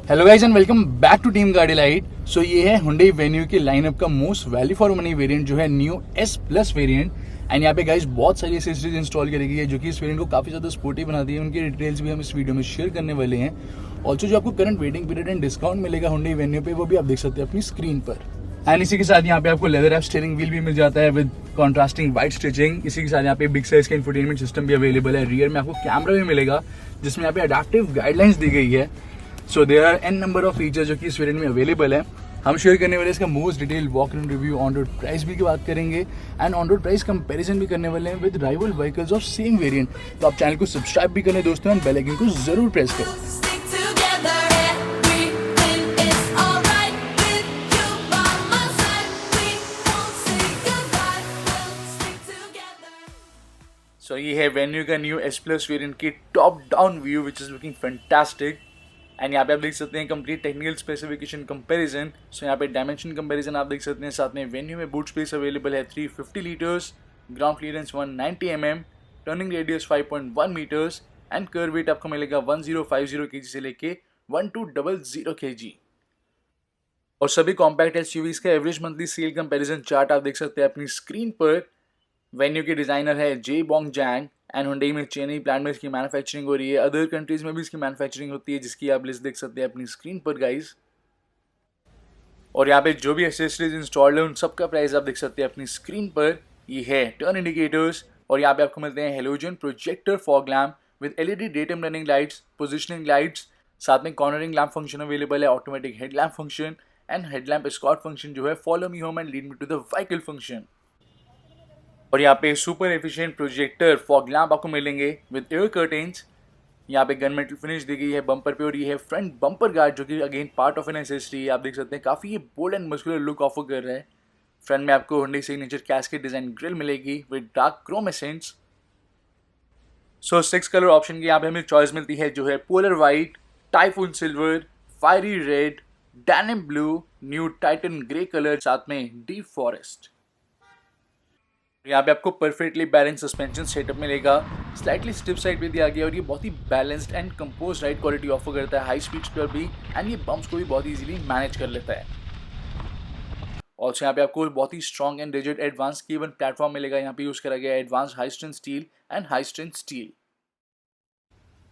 Hello guys and welcome back to team Gaadi light. सो ये है Hyundai Venue की लाइनअप का most value for money variant जो है new S plus variant. And यहाँ पे गाइस बहुत सारी एसेसरीज इंस्टॉल करी गई है जो कि इस वेरिएंट को काफ़ी ज़्यादा स्पोर्टी बनाती है। उनकी डिटेल्स भी हम इस वीडियो में शेयर करने वाले हैं। ऑल्सो जो आपको current waiting period and discount मिलेगा Hyundai Venue पे वो भी आप देख सकते हैं अपनी स्क्रीन पर। एंड इसी के साथ यहाँ पे आपको लेदर रैप स्टीयरिंग व्हील भी मिल जाता है विद कॉन्ट्रास्टिंग वाइट स्टिचिंग। इसी के साथ यहाँ पे बिग साइज का इंफोटेनमेंट सिस्टम भी अवेलेबल है। रियर में आपको कैमरा भी मिलेगा जिसमें यहाँ पे अडेप्टिव गाइडलाइंस दी गई है। So there are an number of features जो कि इस वेरिएंट में अवेलेबल है। हम शेयर करने वाले इसका most detail walk in review, on road price भी की बात करेंगे and on road price comparison भी करने वाले हैं with rival vehicles of same variant. तो आप चैनल को सब्सक्राइब भी करें दोस्तों एंड बेल आइकन को जरूर प्रेस करें। सो ये है वेन्यू का न्यू S प्लस वेरिएंट की top down view which is looking fantastic. And यहाँ पे आप देख सकते हैं कंप्लीट टेक्निकल स्पेसिफिकेशन कंपैरिजन। सो यहाँ पे डायमेंशन कंपैरिजन आप देख सकते हैं। साथ में वेन्यू में बूट स्पेस अवेलेबल है 350 litres, ground clearance 190 mm, turning radius 5.1 metres and kerb weight आपको मिलेगा 1050 kg से लेके 1200 kg। और सभी कॉम्पैक्ट एसयूवीज का average monthly cell comparison chart आप देख सकते हैं अपनी स्क्रीन पर। वेन्यू के डिजाइनर है जे बोंग जैंग एंड हुंडई में चेन्नई प्लांट में इसकी मैन्युफैक्चरिंग हो रही है। अदर कंट्रीज में भी इसकी मैन्युफैक्चरिंग होती है जिसकी आप लिस्ट देख सकते हैं अपनी स्क्रीन पर गाइस। और यहाँ पे जो भी एक्सेसरीज इंस्टॉल्ड है उन सब का प्राइस आप देख सकते हैं अपनी स्क्रीन पर। ये है टर्न इंडिकेटर्स और यहाँ पे आपको मिलते हैं halogen projector fog lamp with LED day time running lights, positioning lights, साथ में कॉर्नरिंग लैम्प फंक्शन अवेलेबल है, automatic headlamp function and headlamp escort function जो है follow me home and lead me to the vehicle function. और यहाँ पे super efficient projector fog lamp आपको मिलेंगे विद एयर कर्टेन्स। यहाँ पे गन मेटल फिनिश दी गई है बम्पर पे और ये है फ्रंट बम्पर गार्ड जो कि again part of an accessory. आप देख सकते हैं काफ़ी ये bold and muscular look offer कर रहा है। फ्रंट में आपको Hyundai signature cascade design grille मिलेगी with dark chrome essence. So 6 colour option की यहाँ पे हमें चॉइस मिलती है जो है polar white, typhoon silver, fiery red, denim blue, new titan grey colour, साथ में डीप फॉरेस्ट। यहाँ पे आपको परफेक्टली बैलेंस सस्पेंशन सेटअप मिलेगा, स्लाइटली स्टिफ साइड पे दिया गया और ये बहुत ही balanced and compose ride quality offer करता है हाई स्पीड्स पर भी एंड ये बम्प्स को भी बहुत इजीली मैनेज कर लेता है। ऑल्सो यहाँ पे आपको बहुत ही strong and rigid advance K1 platform मिलेगा। यहाँ पे यूज करा गया advance high strength steel and high strength steel.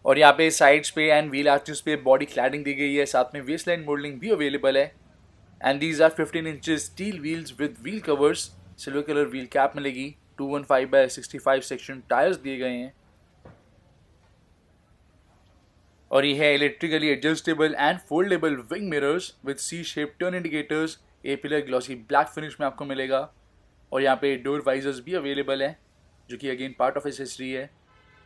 और यहाँ पे साइड्स पे एंड व्हील आर्चेस पे बॉडी क्लैडिंग दी गई है, साथ में वेस्टलाइन मोल्डिंग भी अवेलेबल है। And these are 15 inches steel wheels with wheel covers, silver colour wheel cap मिलेगी, 215/65 सेक्शन टायर्स दिए गए हैं। और ये है electrically adjustable and foldable wing mirrors with C shape turn indicators, A pillar glossy black finish में आपको मिलेगा। और यहाँ पे डोर वाइजर्स भी अवेलेबल है जो कि अगेन पार्ट ऑफ एसेसरी है।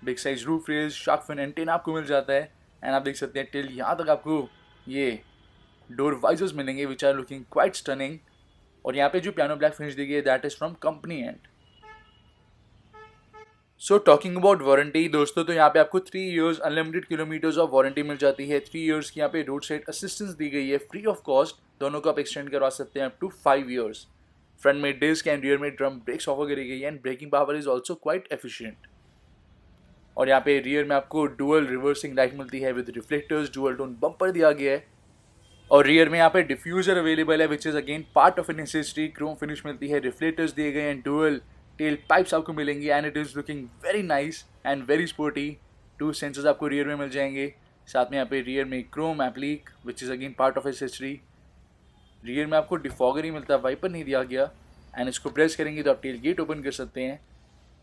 Big size roof rails, shark fin antenna आपको मिल जाता है एंड आप देख सकते हैं टिल यहाँ तक आपको ये डोर वाइजर्स मिलेंगे which are looking quite stunning. और यहाँ पे जो पियानो ब्लैक फिनिश दी गई है that is from company end. So talking about warranty दोस्तों, तो यहाँ पे आपको 3 years unlimited kilometres of warranty मिल जाती है। 3 इयर्स की यहाँ पे रोड साइड असिस्टेंस दी गई है फ्री ऑफ कॉस्ट। दोनों को आप एक्सटेंड करवा सकते हैं अप टू 5 इयर्स। फ्रंट में डिस्क एंड रियर में ड्रम ब्रेक्स ऑफर करी गई है and braking power is also quite efficient. और यहाँ पे रियर में आपको डुअल रिवर्सिंग लाइट मिलती है with reflectors, dual tone bumper दिया गया है। और रियर में यहाँ पे डिफ्यूजर अवेलेबल है which is again part of an accessory. Chrome finish मिलती है, रिफ्लेक्टर्स दिए गए हैं, डुअल टेल पाइप्स आपको मिलेंगी and it is looking very nice and very sporty. 2 sensors आपको रियर में मिल जाएंगे। साथ में यहाँ पे रियर में Chrome applique which is again part of accessory. Rear में आपको डिफॉगर ही मिलता है, वाइपर नहीं दिया गया एंड इसको प्रेस करेंगे तो आप टेल गेट ओपन कर सकते हैं।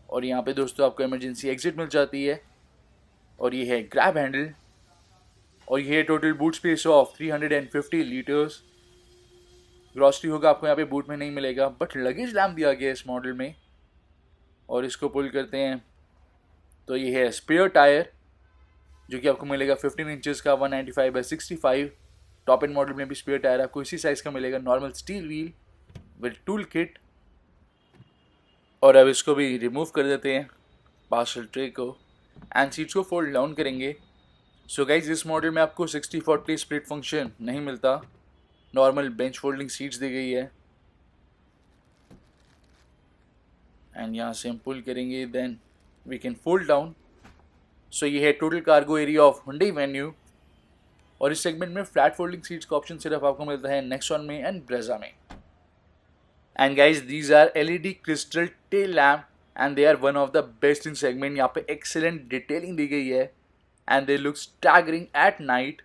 और यहाँ पे दोस्तों आपको इमरजेंसी एग्जिट मिल जाती है। और ये है ग्रैब हैंडल और ये है total boot space of 350 litres. Grocery होगा आपको यहाँ पे बूट में नहीं मिलेगा बट लगेज लैम्प दिया गया है इस मॉडल में। और इसको पुल करते हैं तो ये है स्पेयर टायर जो कि आपको मिलेगा 15 इंचेस का 195/65। टॉप एंड मॉडल में भी स्पेयर टायर आपको इसी साइज का मिलेगा, normal steel wheel with tool kit. और अब इसको भी रिमूव कर देते हैं पार्सल ट्रे को एंड सीट्स को फोल्ड डाउन करेंगे। सो गाइज इस मॉडल में आपको 60/40 स्प्लिट फंक्शन नहीं मिलता, नॉर्मल बेंच फोल्डिंग सीट्स दी गई है। एंड यहाँ से हम पुल करेंगे then we can fold down. So ये है total cargo area of Hyundai Venue। और इस सेगमेंट में फ्लैट फोल्डिंग सीट्स का ऑप्शन सिर्फ आपको मिलता है नेक्सॉन में एंड ब्रेजा में। And guys these are LED crystal tail lamp and they are one of the best in segment. यहाँ पे एक्सेलेंट डिटेलिंग दी गई है and they look staggering at night.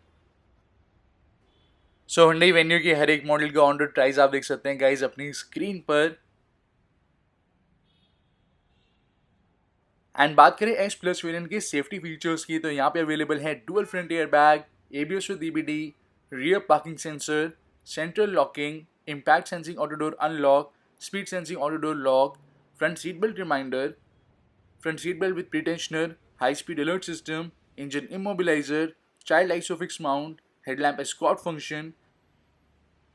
So Hyundai Venue के हर एक मॉडल का ऑन रोड प्राइस आप देख सकते हैं गाइज अपनी स्क्रीन पर। एंड बात करें एस प्लस वेरिएंट के सेफ्टी फीचर्स की तो यहाँ पे अवेलेबल है dual front air bag, ABS with EBD, rear parking sensor, central locking, impact sensing auto door unlock, speed sensing auto door lock, front seat belt reminder, front seat belt with pretensioner, high speed alert system, engine immobiliser, child isofix mount, headlamp escort function,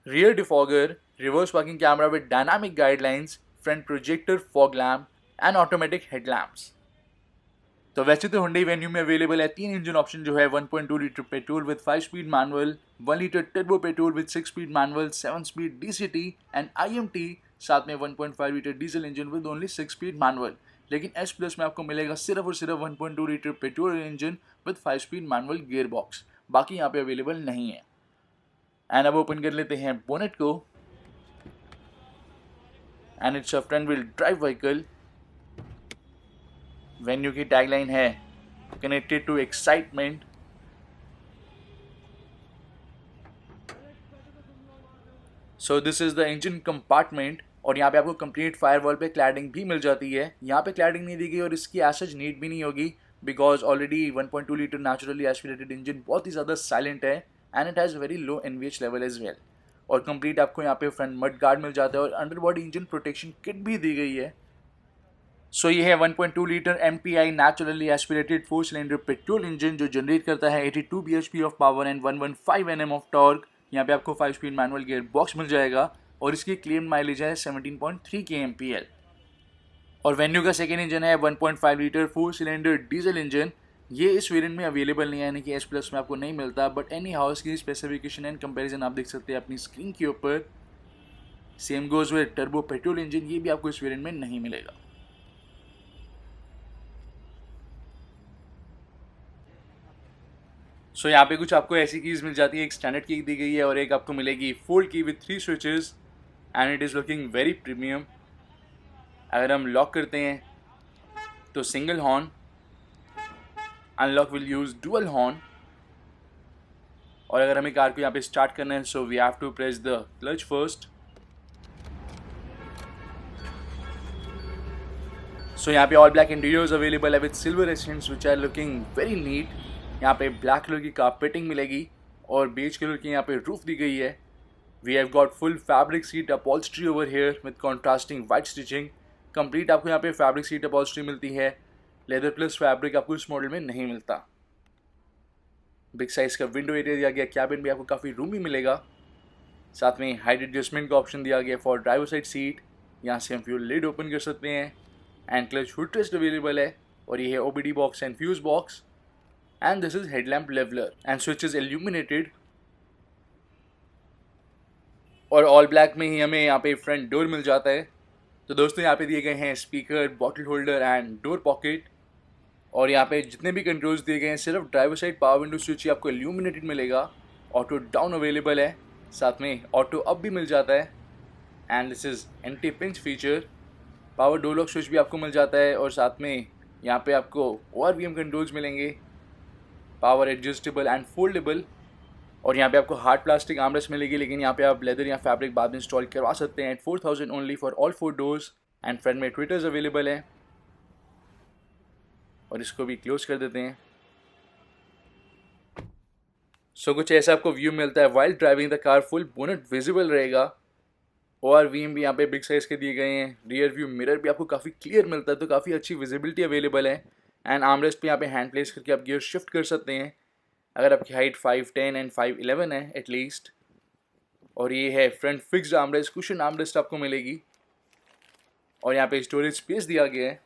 rear defogger, reverse parking camera with dynamic guidelines, front projector fog lamp and automatic headlamps। तो वैसे तो Hyundai Venue में available है 3 engine option जो है 1.2 litre petrol with 5 speed manual, 1 litre turbo petrol with 6 speed manual, 7 speed DCT and IMT, साथ में 1.5 litre diesel engine with only 6 speed manual. लेकिन S प्लस में आपको मिलेगा सिर्फ और सिर्फ 1.2 litre petrol engine with 5 speed manual gear box, बाकी यहाँ पे अवेलेबल नहीं है। एंड अब ओपन कर लेते हैं बोनेट को and it's a front wheel drive vehicle. Venue की टैगलाइन है connected to excitement. So this is the engine compartment और यहाँ पे आपको कंप्लीट फायरवॉल पे क्लैडिंग भी मिल जाती है। यहाँ पे क्लैडिंग नहीं दी गई और इसकी एज नीड भी नहीं होगी because already 1.2 litre naturally aspirated engine बहुत ही ज़्यादा साइलेंट है and it has very low NVH level as well. और कंप्लीट आपको यहाँ पे फ्रंट मड गार्ड मिल जाता है और under body engine protection kit भी दी गई है। सो ये है 1.2 litre MPI naturally aspirated 4 cylinder petrol engine जो जनरेट करता है 82 bhp of power and 115 Nm of torque. यहाँ पे आपको 5 स्पीड मैनुअल गियर बॉक्स मिल जाएगा और इसकी क्लेम माइलेज है 17.3 kmpl। और वेन्यू का सेकेंड इंजन है 1.5 लीटर 4 सिलेंडर डीजल इंजन। ये इस वेरिएंट में अवेलेबल नहीं है, यानी कि S प्लस में आपको नहीं मिलता, बट एनी हाउस की स्पेसिफिकेशन एंड कंपैरिजन आप देख सकते हैं अपनी स्क्रीन के ऊपर। Same goes with turbo petrol engine, ये भी आपको इस वेरिएंट में नहीं मिलेगा। सो यहाँ पे कुछ आपको ऐसी कीज मिल जाती है, एक स्टैंडर्ड की दी गई है और एक आपको मिलेगी फोल्ड की with 3 switches and it is looking very premium. अगर हम लॉक करते हैं तो single horn, unlock will use dual horn, और अगर हमें कार को यहाँ पे स्टार्ट करना है so we have to press the clutch first. So यहाँ पे ऑल ब्लैक इंटीरियर्स अवेलेबल है with silver accents which are looking very neat. यहाँ पे ब्लैक कलर की कारपेटिंग मिलेगी और बेज कलर की यहाँ पे रूफ दी गई है। We have got full fabric seat upholstery over here with contrasting white stitching. Complete आपको यहाँ पे फैब्रिक सीट अपॉल्स्ट्री मिलती है, लेदर प्लस फैब्रिक आपको इस मॉडल में नहीं मिलता। बिग साइज का विंडो एरिया दिया गया, कैबिन भी आपको काफ़ी रूमी मिलेगा, साथ में हाइट एडजस्टमेंट का ऑप्शन दिया गया फॉर ड्राइवर साइड सीट। यहाँ से हम फ्यूल लिड ओपन कर सकते हैं and clutch foot rest available है और ये है OBD box and fuse box and this is headlamp leveller and switch is illuminated. और ऑल ब्लैक में ही हमें यहाँ पे फ्रंट डोर मिल जाता है। तो दोस्तों यहाँ पे दिए गए हैं speaker, bottle holder and door pocket. और यहाँ पे जितने भी कंट्रोल्स दिए गए हैं सिर्फ driver side power window switch ही आपको इल्यूमिनेटेड मिलेगा। ऑटो डाउन अवेलेबल है, साथ में ऑटो अप भी मिल जाता है and this is anti pinch feature. Power door lock switch भी आपको मिल जाता है और साथ में यहाँ पे आपको ORVM कंट्रोल्स मिलेंगे, पावर एडजस्टेबल एंड फोल्डेबल। और यहाँ पे आपको हार्ड प्लास्टिक आर्मरेस्ट मिलेगी, लेकिन यहाँ पे आप लेदर या फैब्रिक बाद में इंस्टॉल करवा सकते हैं। 4000 only for all 4 doors and front में ट्विटर्स अवेलेबल है। और इसको भी क्लोज कर देते हैं। सो कुछ ऐसा आपको व्यू मिलता है while driving the car. Full bonnet visible रहेगा, ORVM भी यहाँ पे बिग साइज़ के दिए गए हैं। रियर व्यू मिरर भी आपको काफ़ी क्लियर मिलता है, तो काफ़ी अच्छी विजिबिलिटी अवेलेबल है। एंड आर्मरेस्ट भी यहाँ पे हैंड प्लेस करके आप गियर शिफ्ट कर सकते हैं अगर आपकी हाइट 5'10" एंड 5'11" है एटलीस्ट। और ये है front fixed armrest, cushion armrest आपको मिलेगी और यहाँ पे स्टोरेज स्पेस दिया गया है।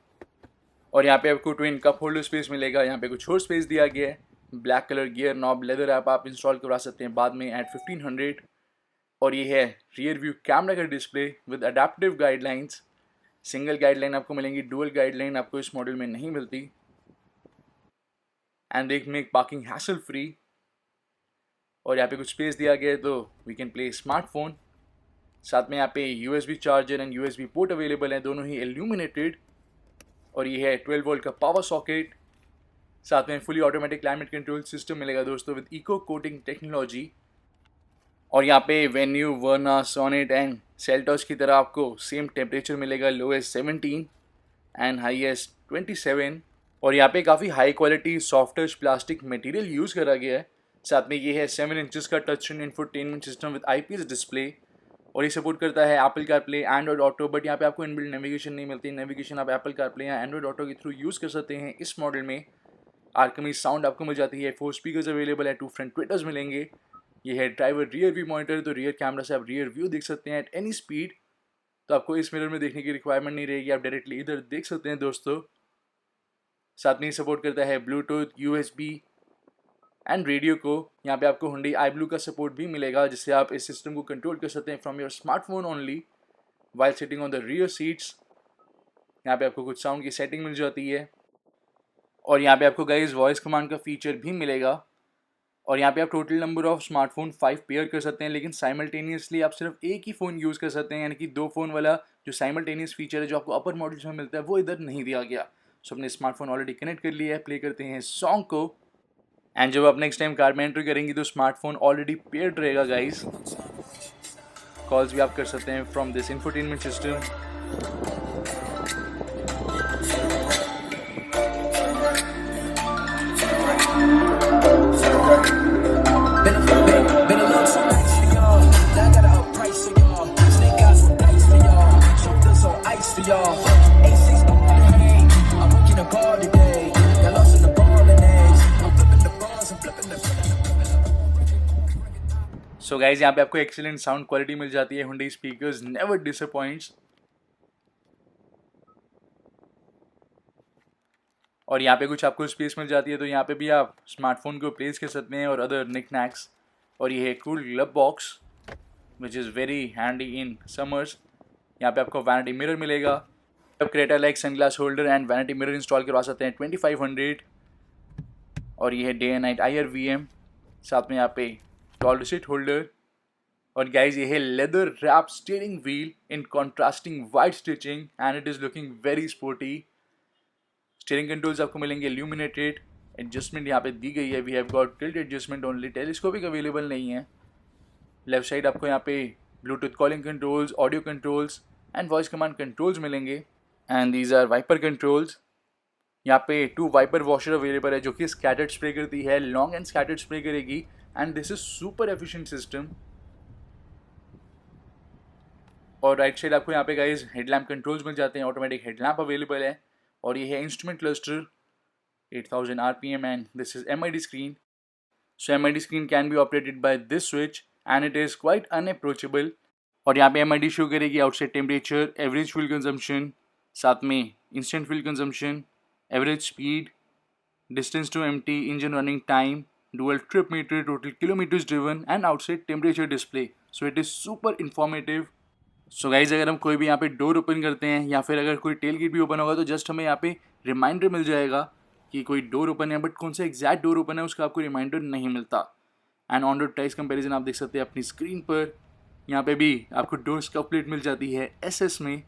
और यहाँ पे आपको ट्विन कप होल्डर स्पेस मिलेगा, यहाँ पे कुछ और स्पेस दिया गया है। Black colour gear knob leather आप इंस्टॉल करवा सकते हैं बाद में एट 1500। और ये है रियर व्यू कैमरा का display with adaptive guidelines. Single guideline आपको मिलेंगी, डुअल गाइडलाइन आपको इस मॉडल में नहीं मिलती। एंड देख मेक पार्किंग हैसल फ्री। और यहाँ पे कुछ स्पेस दिया गया है तो वी कैन प्ले स्मार्टफोन। साथ में यहाँ पे USB charger and USB port available हैं, दोनों ही इल्यूमिनेटेड। और ये है 12 वोल्ट का पावर सॉकेट। साथ में fully automatic climate control system मिलेगा दोस्तों विद इको कोटिंग टेक्नोलॉजी। और यहाँ पे Venue, Verna, Sonet and Seltos की तरह आपको सेम टेम्परेचर मिलेगा, लोएस्ट 17 एंड हाईएस्ट 27। और यहाँ पे काफ़ी high quality soft touch plastic material use करा गया है। साथ में ये है 7 इंचेस का touch screen infotainment system with IPS display. और ये सपोर्ट करता है Apple CarPlay, Android auto, but यहाँ पे आपको इनबिल्ट नेविगेशन नहीं मिलती। नेविगेशन आप एप्पल कारप्ले या एंड्रॉइड ऑटो के थ्रू यूज़ कर सकते हैं। इस मॉडल में आर्कमी साउंड आपको मिल जाती है, 4 स्पीकर्स अवेलेबल है, 2 फ्रंट ट्विटर्स मिलेंगे। ये है ड्राइवर रियर व्यू मॉनिटर, तो रियर कैमरा से आप रियर व्यू देख सकते हैं एट एनी स्पीड। तो आपको इस मिरर में देखने की रिक्वायरमेंट नहीं रहेगी, आप डायरेक्टली इधर देख सकते हैं दोस्तों। साथ में सपोर्ट करता है ब्लूटूथ, USB एंड रेडियो को। यहाँ पे आपको Hyundai iBlue का सपोर्ट भी मिलेगा, जिससे आप इस सिस्टम को कंट्रोल कर सकते हैं from your smartphone only while sitting on the rear seats. यहाँ पे आपको कुछ साउंड की सेटिंग मिल जाती है। और यहाँ पे आपको गाइस वॉइस कमांड का फीचर भी मिलेगा। और यहाँ पे आप total number of smartphone 5 pair कर सकते हैं, लेकिन साइमल्टेनियसली आप सिर्फ एक ही फ़ोन यूज़ कर सकते हैं, यानी कि 2 फ़ोन वाला जो साइमल्टेनियस फीचर है जो आपको अपर मॉडल्स में मिलता है वो इधर नहीं दिया गया। सो अपने स्मार्टफोन ऑलरेडी कनेक्ट कर लिया है, प्ले करते हैं सॉन्ग को। एंड जब आप नेक्स्ट टाइम कार में एंट्री करेंगे तो स्मार्टफोन ऑलरेडी पेयर्ड रहेगा गाइस। कॉल्स भी आप कर सकते हैं from this infotainment system. So guys यहाँ पे आपको एक्सीलेंट साउंड क्वालिटी मिल जाती है। Hyundai speakers never disappoints. और यहाँ पे कुछ आपको स्पेस मिल जाती है, तो यहाँ पे भी आप स्मार्टफोन को प्लेस कर सकते हैं और अदर निकनैक्स। और ये है cool glove box which is very handy in summers. यहाँ पे आपको वैनिटी मिरर मिलेगा। आप Creta like sunglass holder and vanity mirror install करवा सकते हैं 2500। और ये है डे एंड नाइट IR/VM। साथ में यहाँ पे टॉल सीट होल्डर। और गाइज ये है leather wrap steering wheel in contrasting white stitching and it is looking very sporty. Steering controls आपको मिलेंगे इल्यूमिनेटेड। एडजस्टमेंट यहाँ पे दी गई है, we have got tilt adjustment only, telescopic available नहीं है। लेफ्ट साइड आपको यहाँ पे Bluetooth calling controls, audio controls and voice command controls मिलेंगे। And these are wiper controls. यहाँ पे 2 वाइपर वॉशर अवेलेबल है जो कि स्कैटर्ड स्प्रे करती है, लॉन्ग एंड स्कैटर्ड स्प्रे करेगी। And this is super efficient system. और राइट साइड आपको यहाँ पे गाइज हेडलैम्प कंट्रोल्स मिल जाते हैं, ऑटोमेटिक हेडलैम्प अवेलेबल है। और ये है instrument cluster 8000 RPM and this is MID screen. So MID screen can be operated by this switch and it is quite unapproachable. और यहाँ पे MID शो करेगी outside temperature, average fuel consumption, साथ में instant fuel consumption, average speed, distance to empty, engine running time, dual trip meter, total kilometres driven and outside temperature display. So it is super informative. So guys अगर हम कोई भी यहाँ पे door open करते हैं या फिर अगर कोई टेल गेट भी ओपन होगा तो जस्ट हमें यहाँ पे रिमाइंडर मिल जाएगा कि कोई डोर ओपन है, बट कौन सा एग्जैक्ट डोर ओपन है उसका आपको रिमाइंडर नहीं मिलता। And on road price comparison आप देख सकते हैं अपनी स्क्रीन पर। यहाँ पे भी आपको डोर स्कफ प्लेट मिल जाती है SS में,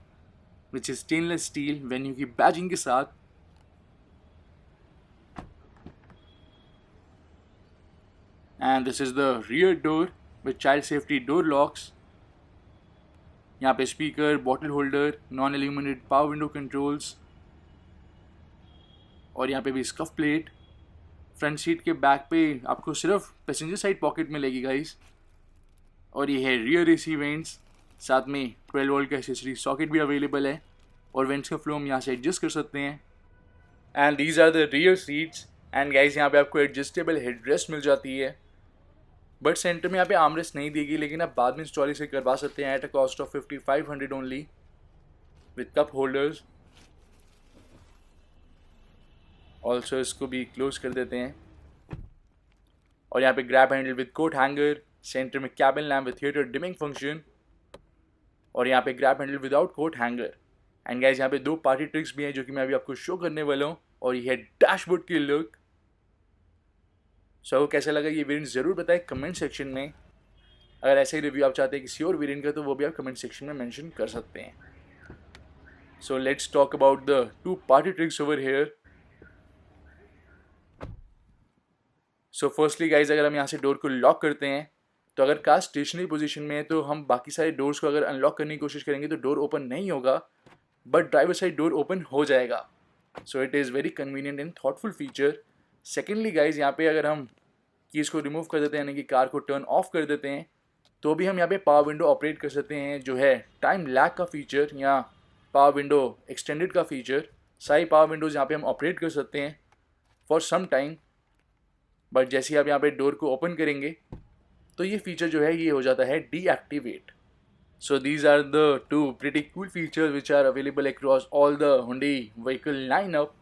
which is stainless steel venue की बैजिंग के साथ। And this is the rear door with child safety door locks. यहाँ पे speaker, bottle holder, non illuminated power window controls. और यहाँ पे भी स्कफ प्लेट। फ्रंट सीट के बैक पे आपको सिर्फ पैसेंजर साइड पॉकेट मिलेगी गाइस। और ये है रियर AC वेंट्स, साथ में 12 वोल्ट का एक्सेसरी सॉकेट भी अवेलेबल है। और वेंट्स का फ्लो हम यहाँ से एडजस्ट कर सकते हैं। And these are the rear seats. And guys यहाँ पे आपको एडजस्टेबल हेडरेस्ट मिल जाती है, बट सेंटर में यहाँ पे आर्मरेस्ट नहीं देगी, लेकिन आप बाद में इंस्टॉल इसे करवा सकते हैं at a cost of 5500 only with cup holders. Also इसको भी क्लोज कर देते हैं। और यहाँ पे grab handle with coat hanger, centre में cabin lamp with theatre dimming function. और यहाँ पे grab handle without coat hanger. And guys यहाँ पे 2 पार्टी ट्रिक्स भी हैं जो कि मैं अभी आपको शो करने वाला हूँ। और ये है डैशबोर्ड की लुक। सो आपको कैसा लगा ये वेरिएंट ज़रूर बताएं कमेंट सेक्शन में। अगर ऐसे ही रिव्यू आप चाहते हैं किसी और वेरिएंट का तो वो भी आप कमेंट सेक्शन में मेंशन कर सकते हैं। So let's talk about the 2 party tricks over here. So firstly guys, अगर हम यहाँ से डोर को लॉक करते हैं तो अगर कार स्टेशनरी पोजीशन में है तो हम बाकी सारे डोर्स को अगर अनलॉक करने की कोशिश करेंगे तो डोर ओपन नहीं होगा, but driver side door open हो जाएगा। सो it is very convenient and thoughtful feature. Secondly guys, यहाँ पे अगर हम कीज़ को रिमूव कर देते हैं, यानी कि कार को टर्न ऑफ कर देते हैं, तो भी हम यहाँ पे पावर विंडो ऑपरेट कर सकते हैं, जो है टाइम लैग का फीचर या पावर विंडो एक्सटेंडेड का फीचर। सारी पावर विंडोज़ यहाँ पे हम ऑपरेट कर सकते हैं फॉर सम टाइम, बट जैसे ही आप यहाँ पे डोर को ओपन करेंगे तो ये फीचर जो है ये हो जाता है deactivate. So these are the 2 pretty cool features which are available across all the Hyundai vehicle lineup.